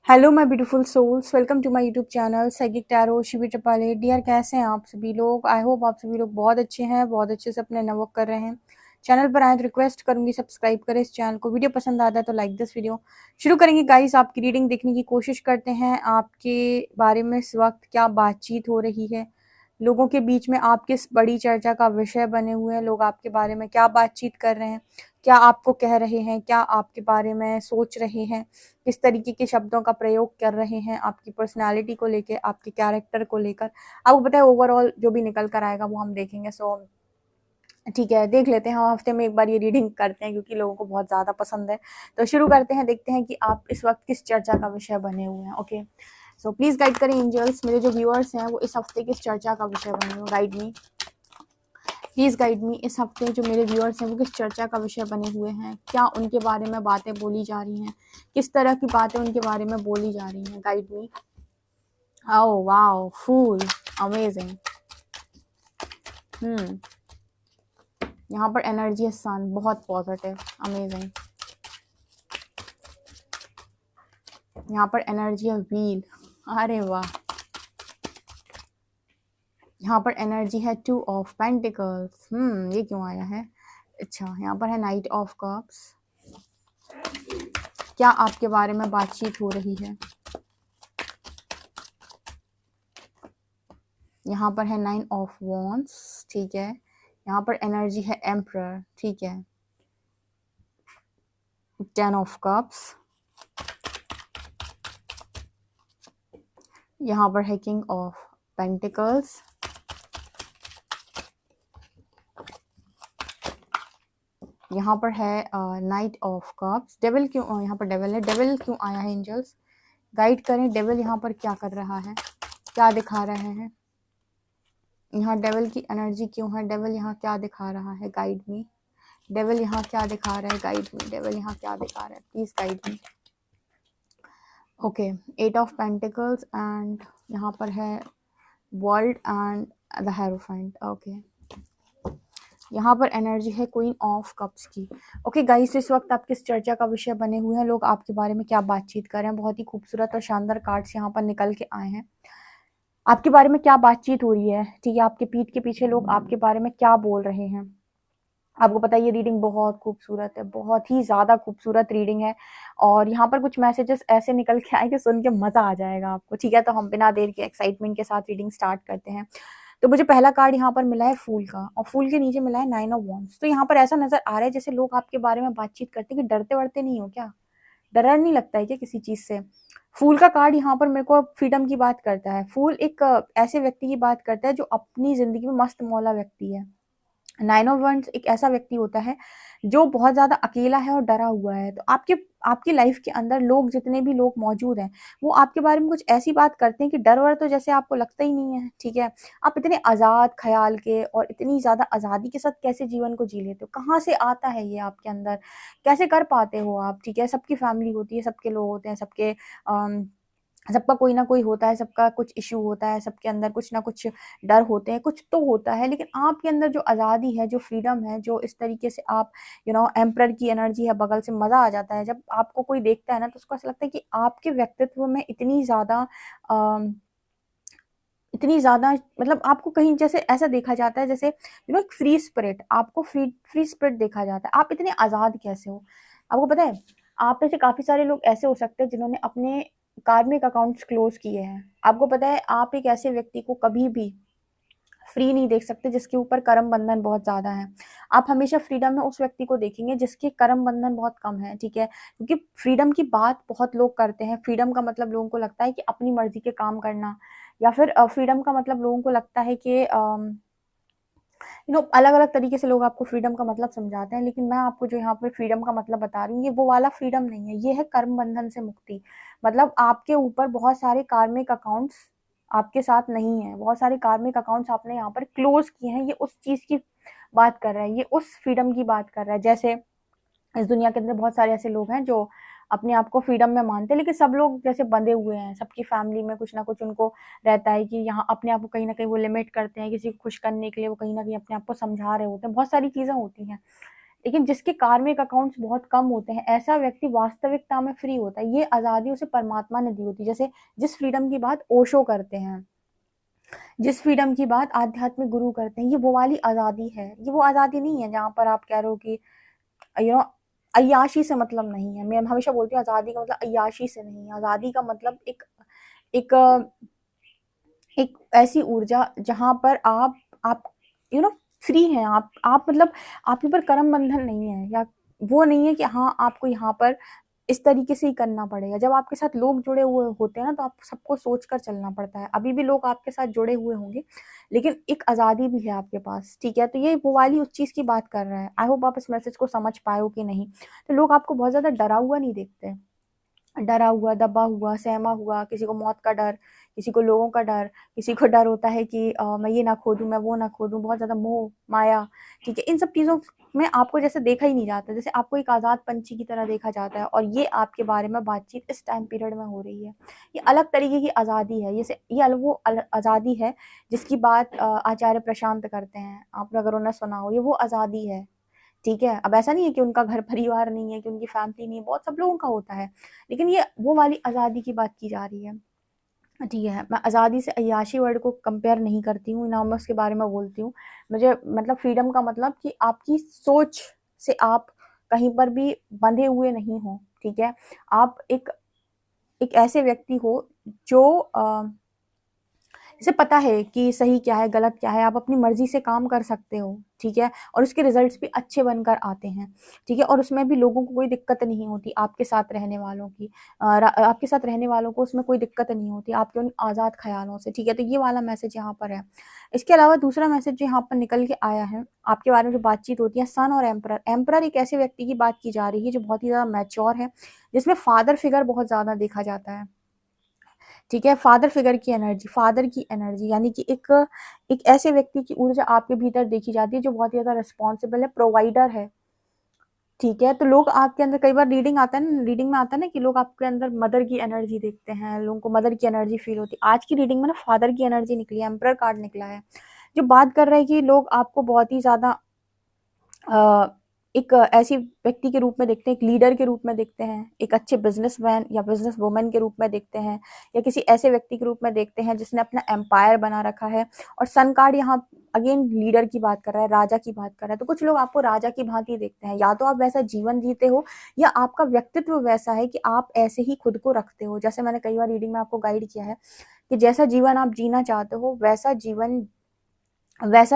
Hello my beautiful souls, welcome to my YouTube channel psychic tarot Shivi Tapale. Dear, कैसे हैं आप सभी लोग? आई होप आप सभी लोग बहुत अच्छे हैं, बहुत अच्छे से अपने वर्क कर रहे हैं। चैनल पर आए तो रिक्वेस्ट करूंगी सब्सक्राइब करें इस चैनल को। वीडियो पसंद आता है तो लाइक दिस वीडियो। शुरू करेंगे गाइस, आपकी रीडिंग देखने की कोशिश करते हैं। आपके बारे में इस वक्त क्या बातचीत हो रही है, लोगों के बीच में आप किस बड़ी चर्चा का विषय बने हुए हैं, लोग आपके बारे में क्या बातचीत कर रहे हैं, क्या आपको कह रहे हैं, क्या आपके बारे में सोच रहे हैं, किस तरीके के शब्दों का प्रयोग कर रहे हैं आपकी पर्सनालिटी को लेके, आपके कैरेक्टर को लेकर। आपको पता है ओवरऑल जो भी निकल कर आएगा वो हम देखेंगे। सो ठीक है, देख लेते हैं। हम हफ्ते में एक बार ये रीडिंग करते हैं क्योंकि लोगों को बहुत ज़्यादा पसंद है। तो शुरू करते हैं, देखते हैं कि आप इस वक्त किस चर्चा का विषय बने हुए हैं। ओके, सो प्लीज़ गाइड करें एंजल्स। मेरे जो व्यूअर्स हैं वो इस हफ्ते किस चर्चा का विषय बने हुए, guide me please, guide me. इस हफ्ते जो मेरे व्यूअर्स हैं वो किस चर्चा का विषय बने हुए हैं, क्या उनके बारे में बातें बोली जा रही हैं, किस तरह की बातें उनके बारे में बोली जा रही हैं, गाइड मी। ओह वाओ, फूल, अमेजिंग। यहाँ पर एनर्जी है सन, बहुत पॉजिटिव, अमेजिंग। यहाँ पर एनर्जी है व्हील, अरे वाह। यहाँ पर एनर्जी है टू ऑफ पेंटिकल्स, ये क्यों आया है? अच्छा, यहाँ पर है नाइट ऑफ कप्स। क्या आपके बारे में बातचीत हो रही है? यहाँ पर है 9 ऑफ वॉन्ड्स, ठीक है। यहाँ पर एनर्जी है एम्परर, ठीक है। 10 ऑफ कप्स। यहाँ पर है किंग ऑफ पेंटिकल्स। यहाँ पर है नाइट ऑफ कप्स। डेविल क्यों यहाँ पर डेविल है? डेविल क्यों आया है एंजल्स? गाइड करें, डेविल यहाँ पर क्या कर रहा है, क्या दिखा रहे हैं? यहाँ डेविल की एनर्जी क्यों है? डेविल यहाँ क्या दिखा रहा है? Guide me. डेविल यहाँ क्या दिखा रहा है? Guide me. डेविल यहाँ क्या दिखा रहा है? Please guide me. Okay, 8 of pentacles and यहाँ पर है world and the hierophant. Okay, यहाँ पर एनर्जी है क्वीन ऑफ कप्स की। ओके गाइस, इस वक्त आप किस चर्चा का विषय बने हुए हैं, लोग आपके बारे में क्या बातचीत कर रहे हैं। बहुत ही खूबसूरत और शानदार कार्ड्स यहाँ पर निकल के आए हैं। आपके बारे में क्या बातचीत हो रही है, ठीक है। आपके पीठ के पीछे लोग आपके बारे में क्या बोल रहे हैं। आपको पता है ये रीडिंग बहुत खूबसूरत है, बहुत ही ज़्यादा खूबसूरत रीडिंग है। और यहाँ पर कुछ मैसेजेस ऐसे निकल के आए कि सुन के मज़ा आ जाएगा आपको, ठीक है। तो हम बिना देर के एक्साइटमेंट के साथ रीडिंग स्टार्ट करते हैं। तो मुझे पहला कार्ड यहाँ पर मिला है फूल का, और फूल के नीचे मिला है 9 ऑफ वॉन्ड्स। तो यहाँ पर ऐसा नजर आ रहा है जैसे लोग आपके बारे में बातचीत करते हैं कि डरते वरते नहीं हो क्या, डर नहीं लगता है क्या किसी चीज से। फूल का कार्ड यहाँ पर मेरे को फ्रीडम की बात करता है। फूल एक ऐसे व्यक्ति की बात करता है जो अपनी जिंदगी में मस्त मौला व्यक्ति है। 9 ऑफ वंड्स एक ऐसा व्यक्ति होता है जो बहुत ज्यादा अकेला है और डरा हुआ है। तो आपके आपकी लाइफ के अंदर लोग, जितने भी लोग मौजूद हैं, वो आपके बारे में कुछ ऐसी बात करते हैं कि डर वर तो जैसे आपको लगता ही नहीं है, ठीक है। आप इतने आजाद ख्याल के और इतनी ज्यादा आजादी के साथ कैसे जीवन को जी लेते हो, कहाँ से आता है ये आपके अंदर, कैसे कर पाते हो आप, ठीक है। सबकी फैमिली होती है, सबके लोग होते हैं, सबका कोई ना कोई होता है, सबका कुछ इश्यू होता है, सबके अंदर कुछ ना कुछ डर होते हैं, कुछ तो होता है। लेकिन आपके अंदर जो आज़ादी है, जो फ्रीडम है, जो इस तरीके से आप एम्परर की एनर्जी है बगल से, मज़ा आ जाता है जब आपको कोई देखता है ना, तो उसको ऐसा लगता है कि आपके व्यक्तित्व में इतनी ज़्यादा, मतलब आपको कहीं जैसे ऐसा देखा जाता है जैसे एक फ्री स्पिरिट, आपको फ्री फ्री स्पिरिट देखा जाता है। आप इतने आज़ाद कैसे हो? आपको पता है, आप में से काफ़ी सारे लोग ऐसे हो सकते हैं जिन्होंने अपने कार्मिक अकाउंट्स क्लोज किए हैं। आपको पता है, आप एक ऐसे व्यक्ति को कभी भी फ्री नहीं देख सकते जिसके ऊपर कर्म बंधन बहुत ज़्यादा है। आप हमेशा फ्रीडम में उस व्यक्ति को देखेंगे जिसके कर्म बंधन बहुत कम है, ठीक है। क्योंकि फ्रीडम की बात बहुत लोग करते हैं। फ्रीडम का मतलब लोगों को लगता है कि अपनी मर्जी के काम करना, या फिर फ्रीडम का मतलब लोगों को लगता है कि अलग अलग तरीके से लोग आपको फ्रीडम का मतलब समझाते हैं। लेकिन मैं आपको जो यहाँ पर फ्रीडम का मतलब बता रही हूँ, ये वो वाला फ्रीडम नहीं है, ये है कर्म बंधन से मुक्ति। मतलब आपके ऊपर बहुत सारे कार्मिक अकाउंट्स आपके साथ नहीं है, बहुत सारे कार्मिक अकाउंट्स आपने यहाँ पर क्लोज किए हैं। ये उस चीज की बात कर रहा है, ये उस फ्रीडम की बात कर रहा है। जैसे इस दुनिया के अंदर बहुत सारे ऐसे लोग हैं जो अपने आप को फ्रीडम में मानते हैं, लेकिन सब लोग जैसे बंधे हुए हैं, सबकी फैमिली में कुछ ना कुछ उनको रहता है कि यहाँ अपने आप को कहीं ना कहीं वो लिमिट करते हैं, किसी को खुश करने के लिए वो कहीं ना कहीं अपने आप को समझा रहे होते हैं, बहुत सारी चीजें होती हैं। लेकिन जिसके कार्मिक अकाउंट्स बहुत कम होते हैं, ऐसा व्यक्ति वास्तविकता में फ्री होता है। ये आज़ादी उसे परमात्मा ने दी होती है। जैसे जिस फ्रीडम की बात ओशो करते हैं, जिस फ्रीडम की बात आध्यात्मिक गुरु करते हैं, ये वो वाली आज़ादी है। ये वो आज़ादी नहीं है जहाँ पर आप कह रहे हो कि यू नो अय्याशी से मतलब नहीं है। मैं हमेशा बोलती हूँ आज़ादी का मतलब अय्याशी से नहीं है। आज़ादी का मतलब एक एक ऐसी ऊर्जा जहाँ पर आप यू नो फ्री हैं। आप मतलब आपके ऊपर कर्म बंधन नहीं है, या वो नहीं है कि हाँ आपको यहाँ पर इस तरीके से ही करना पड़ेगा। जब आपके साथ लोग जुड़े हुए होते हैं ना, तो आप सबको सोच कर चलना पड़ता है। अभी भी लोग आपके साथ जुड़े हुए होंगे, लेकिन एक आज़ादी भी है आपके पास, ठीक है। तो ये वो वाली उस चीज़ की बात कर रहा है। आई होप आप इस मैसेज को समझ पाए हो कि नहीं। तो लोग आपको बहुत ज़्यादा डरा हुआ नहीं देखते, डरा हुआ, दबा हुआ, सहमा हुआ। किसी को मौत का डर, किसी को लोगों का डर, किसी को डर होता है कि मैं ये ना खो दूँ, मैं वो ना खो दूँ, बहुत ज़्यादा मोह, माया, ठीक है। इन सब चीज़ों में आपको जैसे देखा ही नहीं जाता, जैसे आपको एक आज़ाद पंछी की तरह देखा जाता है। और ये आपके बारे में बातचीत इस टाइम पीरियड में हो रही है। ये अलग तरीके की आज़ादी है। वो आज़ादी है जिसकी बात आचार्य प्रशांत करते हैं। आपने अगर उन्हें सुना हो, ये वो आज़ादी है, ठीक है। अब ऐसा नहीं है कि उनका घर परिवार नहीं है, कि उनकी फैमिली नहीं है, बहुत सब लोगों का होता है, लेकिन ये वो वाली आज़ादी की बात की जा रही है, ठीक है। मैं आज़ादी से अय्याशी वर्ड को कंपेयर नहीं करती हूँ, ना मैं उसके बारे में बोलती हूँ। मुझे मतलब फ्रीडम का मतलब कि आपकी सोच से आप कहीं पर भी बंधे हुए नहीं हो, ठीक है। आप एक ऐसे व्यक्ति हो जो इसे पता है कि सही क्या है, गलत क्या है। आप अपनी मर्जी से काम कर सकते हो, ठीक है। और उसके रिजल्ट्स भी अच्छे बनकर आते हैं, ठीक है। और उसमें भी लोगों को कोई दिक्कत नहीं होती, आपके साथ रहने वालों की आपके साथ रहने वालों को उसमें कोई दिक्कत नहीं होती, आपके उन आज़ाद ख्यालों से, ठीक है। तो ये वाला मैसेज यहाँ पर है। इसके अलावा दूसरा मैसेज जो यहाँ पर निकल के आया है, आपके बारे में जो बातचीत होती है, सन और एम्परर। एम्परर एक ऐसे व्यक्ति की बात की जा रही है जो बहुत ही ज़्यादा मैच्योर है, जिसमें फादर फिगर बहुत ज़्यादा देखा जाता है, ठीक है। फादर फिगर की एनर्जी, फादर की एनर्जी, यानी कि एक ऐसे व्यक्ति की ऊर्जा आपके भीतर देखी जाती है जो बहुत ही ज़्यादा रिस्पॉन्सिबल है, प्रोवाइडर है, ठीक है। तो लोग आपके अंदर, कई बार रीडिंग में आता है ना कि लोग आपके अंदर मदर की एनर्जी देखते हैं, लोगों को मदर की एनर्जी फील होती है। आज की रीडिंग में ना फादर की एनर्जी निकली है, एम्परर कार्ड निकला है, जो बात कर रहा है कि लोग आपको बहुत ही ज़्यादा एक ऐसी व्यक्ति के रूप में देखते हैं, एक लीडर के रूप में देखते हैं, एक अच्छे बिजनेसमैन या बिजनेस वुमन के रूप में देखते हैं, या किसी ऐसे व्यक्ति के रूप में देखते हैं जिसने अपना एम्पायर बना रखा है। और सन कार्ड यहाँ अगेन लीडर की बात कर रहा है, राजा की बात कर रहा है। तो कुछ लोग आपको राजा की भांति देखते हैं, या तो आप वैसा जीवन जीते हो, या आपका व्यक्तित्व वैसा है कि आप ऐसे ही खुद को रखते हो। जैसे मैंने कई बार रीडिंग में आपको गाइड किया है कि जैसा जीवन आप जीना चाहते हो, वैसा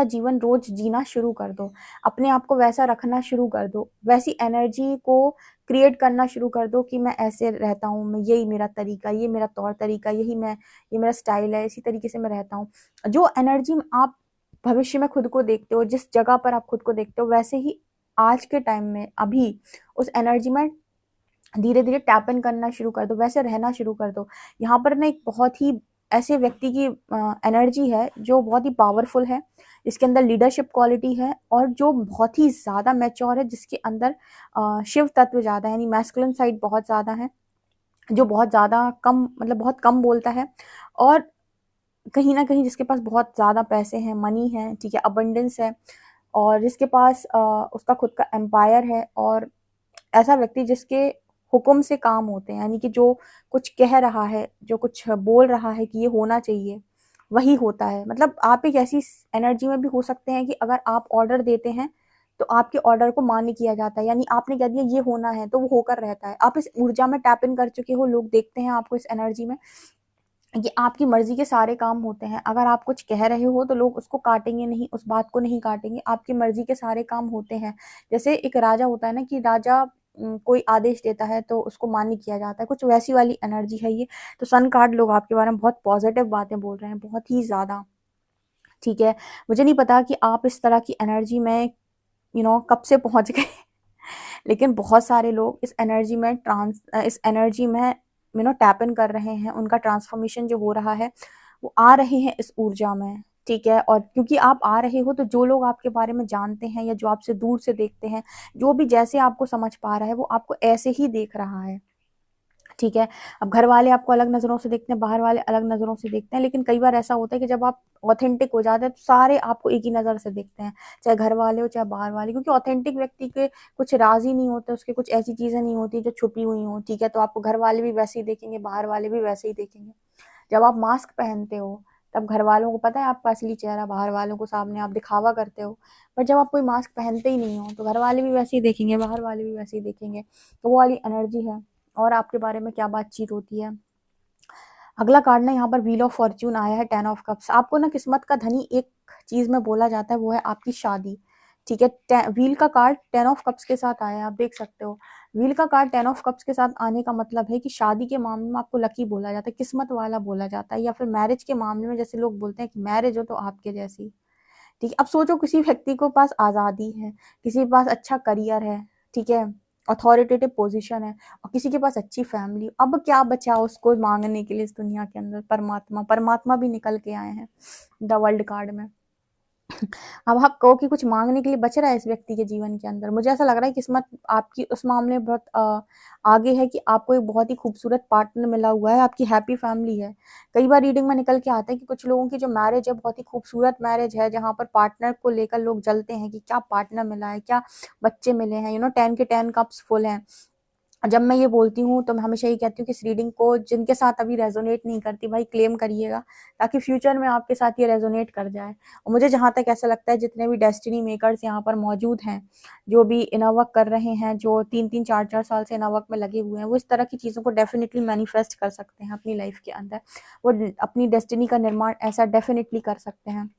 जीवन रोज जीना शुरू कर दो, अपने आप को वैसा रखना शुरू कर दो, वैसी एनर्जी को क्रिएट करना शुरू कर दो कि मैं ऐसे रहता हूँ, मैं यही मेरा तरीका, ये मेरा तौर तरीका, ये मेरा स्टाइल है, इसी तरीके से मैं रहता हूँ। जो एनर्जी आप भविष्य में खुद को देखते हो, जिस जगह पर आप खुद को देखते हो, वैसे ही आज के टाइम में अभी उस एनर्जी में धीरे धीरे टैप इन करना शुरू कर दो, वैसे रहना शुरू कर दो। यहाँ पर ना एक बहुत ही ऐसे व्यक्ति की एनर्जी है जो बहुत ही पावरफुल है, जिसके अंदर लीडरशिप क्वालिटी है, और जो बहुत ही ज़्यादा मैच्योर है, जिसके अंदर शिव तत्व ज़्यादा है, यानी मैस्कुलिन साइड बहुत ज़्यादा है, जो बहुत ज़्यादा कम, मतलब बहुत कम बोलता है, और कहीं ना कहीं जिसके पास बहुत ज़्यादा पैसे हैं, मनी है, ठीक है, अबंडेंस है, और जिसके पास उसका खुद का एम्पायर है। और ऐसा व्यक्ति जिसके हुक्म से काम होते हैं, यानी कि जो कुछ कह रहा है, जो कुछ बोल रहा है कि ये होना चाहिए, वही होता है। मतलब आप एक ऐसी एनर्जी में भी हो सकते हैं कि अगर आप ऑर्डर देते हैं तो आपके ऑर्डर को मान्य किया जाता है, यानी आपने कह दिया ये होना है तो वो होकर रहता है। आप इस ऊर्जा में टैप इन कर चुके हो, लोग देखते हैं आपको इस एनर्जी में, ये आपकी मर्जी के सारे काम होते हैं। अगर आप कुछ कह रहे हो तो लोग उसको काटेंगे नहीं, उस बात को नहीं काटेंगे, आपकी मर्जी के सारे काम होते हैं। जैसे एक राजा होता है ना, कि राजा कोई आदेश देता है तो उसको मान्य किया जाता है, कुछ वैसी वाली एनर्जी है ये। तो सन कार्ड लोग आपके बारे में बहुत पॉजिटिव बातें बोल रहे हैं, बहुत ही ज़्यादा, ठीक है। मुझे नहीं पता कि आप इस तरह की एनर्जी में कब से पहुंच गए लेकिन बहुत सारे लोग इस एनर्जी में टैप इन कर रहे हैं। उनका ट्रांसफॉर्मेशन जो हो रहा है, वो आ रहे हैं इस ऊर्जा में, ठीक है। और क्योंकि आप आ रहे हो, तो जो लोग आपके बारे में जानते हैं या जो आपसे दूर से देखते हैं, जो भी जैसे आपको समझ पा रहा है, वो आपको ऐसे ही देख रहा है, ठीक है। अब घर वाले आपको अलग नज़रों से देखते हैं, बाहर वाले अलग नज़रों से देखते हैं, लेकिन कई बार ऐसा होता है कि जब आप ऑथेंटिक हो जाते हैं तो सारे आपको एक ही नज़र से देखते हैं, चाहे घर वाले हो चाहे बाहर वाले, क्योंकि ऑथेंटिक व्यक्ति के कुछ राज ही नहीं होते, उसके कुछ ऐसी चीज़ें नहीं होती जो छुपी हुई हों, ठीक है। तो आपको घर वाले भी वैसे ही देखेंगे, बाहर वाले भी वैसे ही देखेंगे। जब आप मास्क पहनते हो तब घर वालों को पता है आपका असली चेहरा, बाहर वालों को सामने आप दिखावा करते हो। पर जब आप कोई मास्क पहनते ही नहीं हो तो घर वाले भी वैसे ही देखेंगे, बाहर वाले भी वैसे ही देखेंगे। तो वो वाली एनर्जी है। और आपके बारे में क्या बातचीत होती है। अगला कार्ड ना यहाँ पर व्हील ऑफ फॉर्च्यून आया है, 10 ऑफ कप्स। आपको ना किस्मत का धनी एक चीज में बोला जाता है, वो है आपकी शादी, ठीक है। व्हील का कार्ड 10 ऑफ कप्स के साथ आया है, आप देख सकते हो। व्हील का कार्ड 10 ऑफ कप्स के साथ आने का मतलब है कि शादी के मामले में आपको लकी बोला जाता है, किस्मत वाला बोला जाता है। या फिर मैरिज के मामले में जैसे लोग बोलते हैं कि मैरिज हो तो आपके जैसी, ठीक है। अब सोचो किसी व्यक्ति को पास आज़ादी है, किसी के पास अच्छा करियर है, ठीक है, अथॉरिटेटिव पोजीशन है, और किसी के पास अच्छी फैमिली। अब क्या बचा उसको मांगने के लिए इस दुनिया के अंदर। परमात्मा, परमात्मा भी निकल के आए हैं द वर्ल्ड कार्ड में। अब आप कहो कि कुछ मांगने के लिए बच रहा है इस व्यक्ति के जीवन के अंदर। मुझे ऐसा लग रहा है किस्मत आपकी उस मामले में बहुत आगे है कि आपको एक बहुत ही खूबसूरत पार्टनर मिला हुआ है, आपकी हैप्पी फैमिली है। कई बार रीडिंग में निकल के आता है कि कुछ लोगों की जो मैरिज है बहुत ही खूबसूरत मैरिज है, जहाँ पर पार्टनर को लेकर लोग जलते हैं कि क्या पार्टनर मिला है, क्या बच्चे मिले हैं, 10 के 10 कप्स फुल हैं। जब मैं ये बोलती हूँ तो मैं हमेशा ये कहती हूँ कि इस रीडिंग को जिनके साथ अभी रेजोनेट नहीं करती, भाई क्लेम करिएगा, ताकि फ्यूचर में आपके साथ ये रेजोनेट कर जाए। और मुझे जहाँ तक ऐसा लगता है जितने भी डेस्टिनी मेकर्स यहाँ पर मौजूद हैं, जो भी इनर वर्क कर रहे हैं, जो 3-3 4-4 साल से इनर वर्क में लगे हुए हैं, वो इस तरह की चीज़ों को डेफिनेटली मैनिफेस्ट कर सकते हैं अपनी लाइफ के अंदर। वो अपनी डेस्टिनी का निर्माण ऐसा डेफिनेटली कर सकते हैं।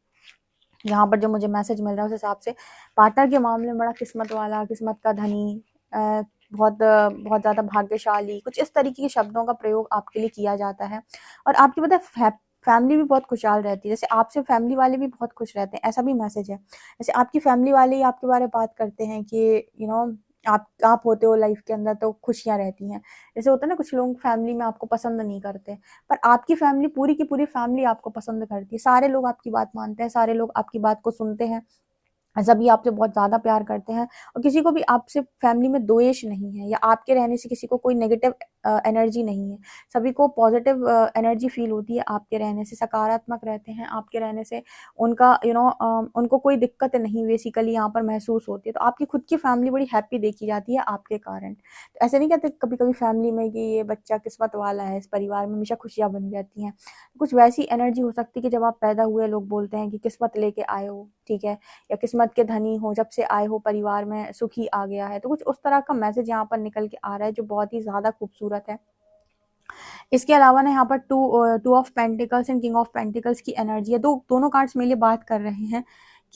यहाँ पर जो मुझे मैसेज मिल रहा है उस हिसाब से पार्टनर के मामले में बड़ा किस्मत वाला, किस्मत का धनी, बहुत ज़्यादा भाग्यशाली, कुछ इस तरीके के शब्दों का प्रयोग आपके लिए किया जाता है। और आपकी पता है फैमिली भी बहुत खुशहाल रहती है, जैसे आपसे फैमिली वाले भी बहुत खुश रहते हैं, ऐसा भी मैसेज है। जैसे आपकी फैमिली वाले ही आपके बारे में बात करते हैं कि आप होते हो लाइफ के अंदर तो खुशियाँ रहती हैं। जैसे होता है ना कुछ लोग फैमिली में आपको पसंद नहीं करते, पर आपकी फैमिली पूरी की पूरी फैमिली आपको पसंद करती है। सारे लोग आपकी बात मानते हैं, सारे लोग आपकी बात को सुनते हैं, सभी आपसे बहुत ज़्यादा प्यार करते हैं, और किसी को भी आपसे फैमिली में द्वेष नहीं है, या आपके रहने से किसी को कोई नेगेटिव एनर्जी नहीं है। सभी को पॉजिटिव एनर्जी फील होती है आपके रहने से, सकारात्मक रहते हैं आपके रहने से। उनका उनको कोई दिक्कत नहीं बेसिकली यहाँ पर महसूस होती है। तो आपकी खुद की फैमिली बड़ी हैप्पी देखी जाती है आपके कारण। तो ऐसे नहीं कहते कभी कभी फैमिली में कि ये बच्चा किस्मत वाला है, इस परिवार में हमेशा खुशियाँ बनी रहती हैं। कुछ वैसी एनर्जी हो सकती है कि जब आप पैदा हुए लोग बोलते हैं कि किस्मत लेके आए हो, ठीक है, या किस्मत के धनी हो, जब से आए हो परिवार में सुख ही आ गया है। तो कुछ उस तरह का मैसेज यहाँ पर निकल के आ रहा है जो बहुत ही ज़्यादा खूबसूरत है। इसके अलावा ना यहाँ पर two of pentacles and king of pentacles की एनर्जी है। दोनों कार्ड्स मेरे लिए बात कर रहे हैं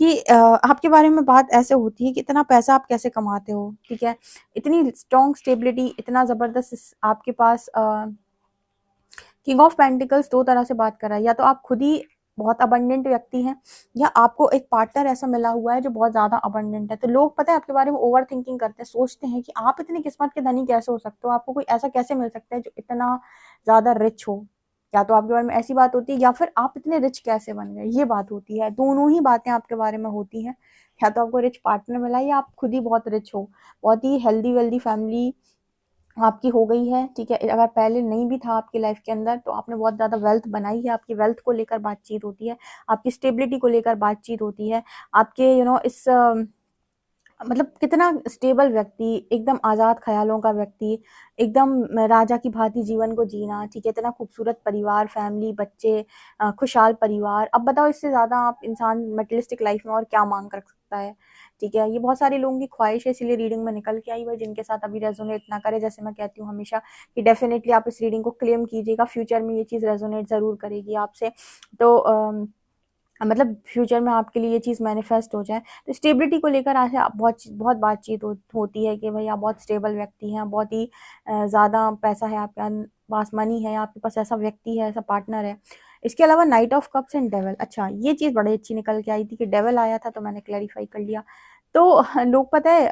कि आपके बारे में बात ऐसे होती है कि इतना पैसा आप कैसे कमाते हो, ठीक है, इतनी स्ट्रॉन्ग स्टेबिलिटी, इतना ज़बरदस्त आपके पास। किंग ऑफ पेंटिकल्स दो तरह से बात कर रहा है, या तो आप खुद ही बहुत अबंडेंट व्यक्ति हैं, या आपको एक पार्टनर ऐसा मिला हुआ है जो बहुत ज़्यादा अबंडेंट है। तो लोग पता है आपके बारे में ओवर थिंकिंग करते हैं, सोचते हैं कि आप इतनी किस्मत के धनी कैसे हो सकते हो, आपको कोई ऐसा कैसे मिल सकता है जो इतना ज़्यादा रिच हो। या तो आपके बारे में ऐसी बात होती है, या फिर आप इतने रिच कैसे बन गए, ये बात होती है। दोनों ही बातें आपके बारे में होती हैं, या तो आपको रिच पार्टनर मिला है, या आप खुद ही बहुत रिच हो, बहुत ही हेल्दी वेल्दी फैमिली आपकी हो गई है, ठीक है। अगर पहले नहीं भी था आपकी लाइफ के अंदर तो आपने बहुत ज़्यादा वेल्थ बनाई है, आपकी वेल्थ को लेकर बातचीत होती है, आपकी स्टेबिलिटी को लेकर बातचीत होती है, आपके इस मतलब कितना स्टेबल व्यक्ति, एकदम आज़ाद ख्यालों का व्यक्ति, एकदम राजा की भांति जीवन को जीना, ठीक है, इतना खूबसूरत परिवार, फैमिली, बच्चे, खुशहाल परिवार। अब बताओ इससे ज़्यादा आप इंसान मटेरियलिस्टिक लाइफ में और क्या मांग कर सकता है, ठीक है। ये बहुत सारे लोगों की ख्वाहिश है, इसलिए रीडिंग में निकल के आई भाई, जिनके साथ अभी रेजोनेट ना करे। जैसे मैं कहती हूँ हमेशा कि डेफिनेटली आप इस रीडिंग को क्लेम कीजिएगा, फ्यूचर में ये चीज़ रेजोनेट ज़रूर करेगी आपसे। तो मतलब फ्यूचर में आपके लिए ये चीज़ मैनिफेस्ट हो जाए। तो स्टेबिलिटी को लेकर आज आप बहुत बातचीत होती है कि भाई आप बहुत स्टेबल व्यक्ति हैं, बहुत ही ज़्यादा पैसा है आपके पास, मनी है, आपके पास ऐसा व्यक्ति है, ऐसा पार्टनर है। इसके अलावा night of cups and devil, अच्छा ये चीज़ बड़ी अच्छी निकल के आई थी कि डेविल आया था, तो मैंने क्लैरिफाई कर लिया। तो लोग पता है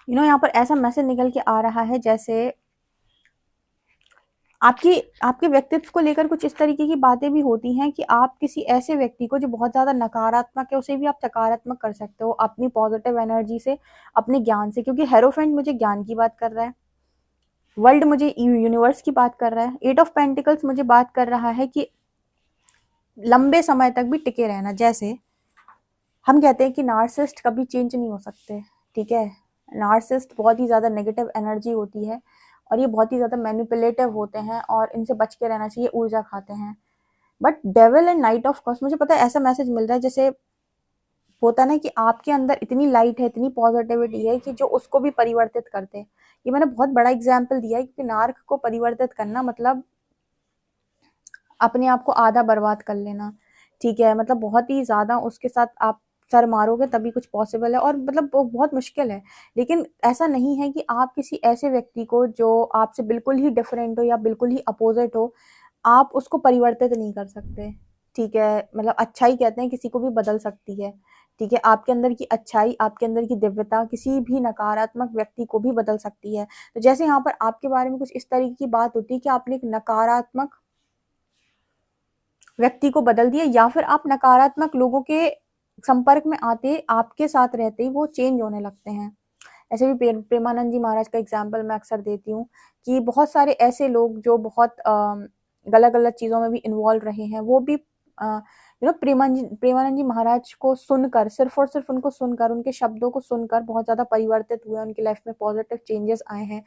यहाँ पर ऐसा मैसेज निकल के आ रहा है जैसे आपके व्यक्तित्व को लेकर कुछ इस तरीके की बातें भी होती हैं कि आप किसी ऐसे व्यक्ति को जो बहुत ज़्यादा नकारात्मक है, उसे भी आप सकारात्मक कर सकते हो अपनी पॉजिटिव एनर्जी से, अपने ज्ञान से, क्योंकि हेरोफेंट मुझे ज्ञान की बात कर रहा है। वर्ल्ड मुझे यूनिवर्स की बात कर रहा है। 8 ऑफ पेंटिकल्स मुझे बात कर रहा है कि लंबे समय तक भी टिके रहना। जैसे हम कहते हैं कि नार्सिसिस्ट कभी चेंज नहीं हो सकते, ठीक है। नार्सिसिस्ट बहुत ही ज़्यादा नेगेटिव एनर्जी होती है और ये बहुत ही ज़्यादा मैनिपुलेटिव होते हैं और इनसे बच के रहना चाहिए, ऊर्जा खाते हैं। But devil and night of cups, मुझे पता है ऐसा मैसेज मिल रहा है जैसे होता है ना कि आपके अंदर इतनी लाइट है, इतनी पॉजिटिविटी है कि जो उसको भी परिवर्तित करते हैं। ये मैंने बहुत बड़ा एग्जाम्पल दिया है, क्योंकि नार्क को परिवर्तित करना मतलब अपने आप को आधा बर्बाद कर लेना, ठीक है। मतलब बहुत ही ज़्यादा उसके साथ आप सर मारोगे तभी कुछ पॉसिबल है, और मतलब वो बहुत मुश्किल है। लेकिन ऐसा नहीं है कि आप किसी ऐसे व्यक्ति को जो आपसे बिल्कुल ही डिफरेंट हो या बिल्कुल ही अपोजिट हो, आप उसको परिवर्तित नहीं कर सकते, ठीक है। मतलब अच्छाई कहते हैं किसी को भी बदल सकती है, ठीक है। आपके अंदर की अच्छाई, आपके अंदर की दिव्यता किसी भी नकारात्मक व्यक्ति को भी बदल सकती है। तो जैसे यहाँ पर आपके बारे में कुछ इस तरीके की बात होती है कि आपने एक नकारात्मक व्यक्ति को बदल दिया, या फिर आप नकारात्मक लोगों के संपर्क में आते, आपके साथ रहते ही वो चेंज होने लगते हैं। ऐसे भी प्रेमानंद जी महाराज का एग्जाम्पल मैं अक्सर देती हूँ कि बहुत सारे ऐसे लोग जो बहुत गलत गलत चीज़ों में भी इन्वॉल्व रहे हैं, वो भी प्रेमानंद जी महाराज को सुनकर, सिर्फ और सिर्फ उनको सुनकर, उनके शब्दों को सुनकर बहुत ज़्यादा परिवर्तित हुए, उनकी लाइफ में पॉजिटिव चेंजेस आए हैं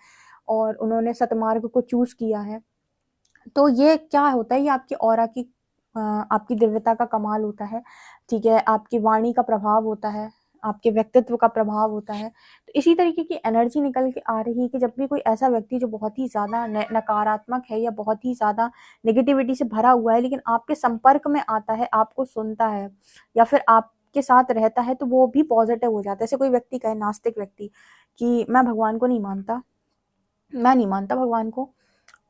और उन्होंने सतमार्ग को चूज़ किया है। तो ये क्या होता है, ये आपकी ऑरा की आपकी दिव्यता का कमाल होता है, ठीक है। आपकी वाणी का प्रभाव होता है, आपके व्यक्तित्व का प्रभाव होता है। तो इसी तरीके की एनर्जी निकल के आ रही है कि जब भी कोई ऐसा व्यक्ति जो बहुत ही ज़्यादा नकारात्मक है या बहुत ही ज़्यादा नेगेटिविटी से भरा हुआ है, लेकिन आपके संपर्क में आता है, आपको सुनता है या फिर आपके साथ रहता है, तो वो भी पॉजिटिव हो जाता है। जैसे कोई व्यक्ति कहे, नास्तिक व्यक्ति, कि मैं भगवान को नहीं मानता, मैं नहीं मानता भगवान को,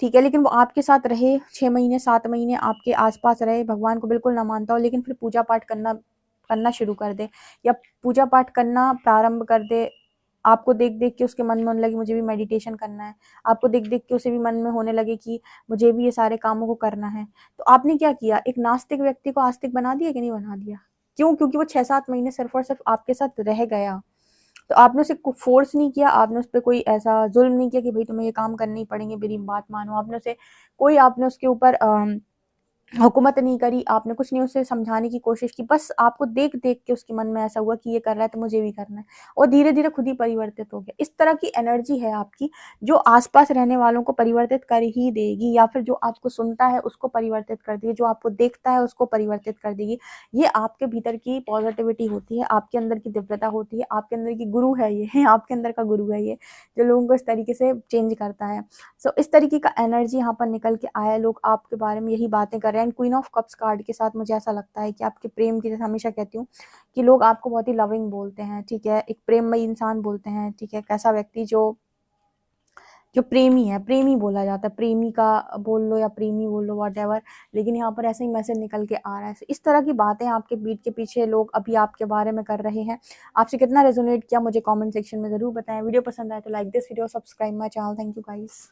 ठीक है। लेकिन वो आपके साथ रहे 6 महीने 7 महीने, आपके आसपास रहे, भगवान को बिल्कुल ना मानता हो, लेकिन फिर पूजा पाठ करना शुरू कर दे, या पूजा पाठ करना प्रारंभ कर दे। आपको देख देख के उसके मन में होने लगे मुझे भी मेडिटेशन करना है, आपको देख देख के उसे भी मन में होने लगे कि मुझे भी ये सारे कामों को करना है। तो आपने क्या किया, एक नास्तिक व्यक्ति को आस्तिक बना दिया कि नहीं बना दिया? क्यों? क्योंकि वो 6-7 महीने सिर्फ और सिर्फ आपके साथ रह गया। तो आपने उसे फोर्स नहीं किया, आपने उस पर कोई ऐसा जुल्म नहीं किया कि भाई तुम्हें ये काम करने ही पड़ेंगे, मेरी बात मानो। आपने उसे आपने उसके ऊपर हुकूमत नहीं करी, आपने कुछ नहीं उसे समझाने की कोशिश की, बस आपको देख देख के उसके मन में ऐसा हुआ कि ये कर रहा है तो मुझे भी करना है, और धीरे धीरे खुद ही परिवर्तित हो गया। इस तरह की एनर्जी है आपकी, जो आसपास रहने वालों को परिवर्तित कर ही देगी, या फिर जो आपको सुनता है उसको परिवर्तित कर देगी, जो आपको देखता है उसको परिवर्तित कर देगी। ये आपके भीतर की पॉजिटिविटी होती है, आपके अंदर की दिव्यता होती है, आपके अंदर की गुरु है ये आपके अंदर का गुरु है ये, जो लोगों को इस तरीके से चेंज करता है। सो इस तरीके का एनर्जी यहाँ पर निकल के आया, लोग आपके बारे में यही बातें कर रहे हैं। क्वीन ऑफ कप्स कार्ड के साथ मुझे ऐसा लगता है कि आपके प्रेम की, जैसे हमेशा कहती हूँ कि लोग आपको बहुत ही लविंग बोलते हैं, ठीक है, एक प्रेममयी इंसान बोलते हैं, ठीक है। कैसा व्यक्ति जो जो प्रेमी है, प्रेमी बोला जाता है, प्रेमी का बोल लो या प्रेमी बोल लो, वॉट, लेकिन यहाँ पर ऐसे ही मैसेज निकल के आ रहा है। इस तरह की बातें आपके बीट के पीछे लोग अभी आपके बारे में कर रहे हैं। आपसे कितना रेजोनेट किया मुझे कमेंट सेक्शन में ज़रूर बताएं। वीडियो पसंद आए तो like this video, subscribe my channel. Thank you guys.